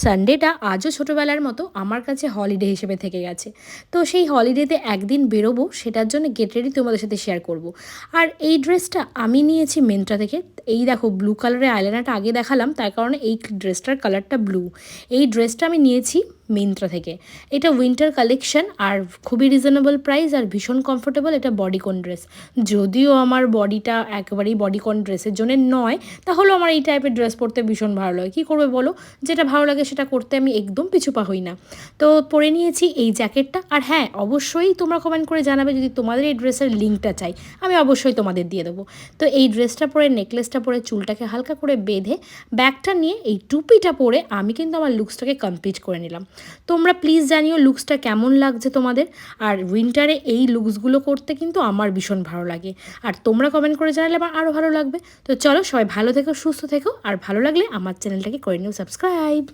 সানডেটা আজও ছোটোবেলার মতো আমার কাছে হলিডে হিসেবে থেকে গেছে। তো সেই হলিডেতে একদিন বেরোবো, সেটার জন্য গেট রেডি তোমাদের সাথে শেয়ার করব। আর এই ড্রেসটা আমি নিয়েছি মিন্ত্রা থেকে। এই দেখো ব্লু কালারের আইলাইনারটা আগে দেখালাম, তার কারণে এই ড্রেসটার কালারটা ব্লু। এই ড্রেসটা আমি নিয়েছি মিন্ত্রা থেকে। এটা উইন্টার কালেকশন আর খুবই রিজনেবল প্রাইস আর ভীষণ কমফোর্টেবল। এটা বডিকন ড্রেস, যদিও আমার বডিটা একেবারেই বডিকন ড্রেসের জন্য নয়, তাহলেও আমার এই টাইপের ড্রেস পরতে ভীষণ ভালো লাগে। কী করবে বলো, যেটা ভালো লাগে সেটা করতে আমি একদম পিছুপা হই না। তো পরে নিয়েছি এই জ্যাকেটটা। আর হ্যাঁ, অবশ্যই তোমরা কমেন্ট করে জানাবে যদি তোমাদের এই ড্রেসের লিঙ্কটা চাই, আমি অবশ্যই তোমাদের দিয়ে দেবো। তো এই ড্রেসটা পরে, নেকলেসটা পরে, চুলটাকে হালকা করে বেঁধে, ব্যাগটা নিয়ে, এই টুপিটা পরে আমি কিন্তু আমার লুকসটাকে কমপ্লিট করে নিলাম। তোমরা প্লিজ জানিও লুকসটা কেমন লাগছে তোমাদের। আর উইন্টারে এই লুকসগুলো করতে কিন্তু আমার ভীষণ ভালো লাগে, আর তোমরা কমেন্ট করে জানালে আমার আরও ভালো লাগবে। তো চলো, সবাই ভালো থেকো, সুস্থ থেকো, আর ভালো লাগলে আমার চ্যানেলটাকে করে নিও সাবস্ক্রাইব।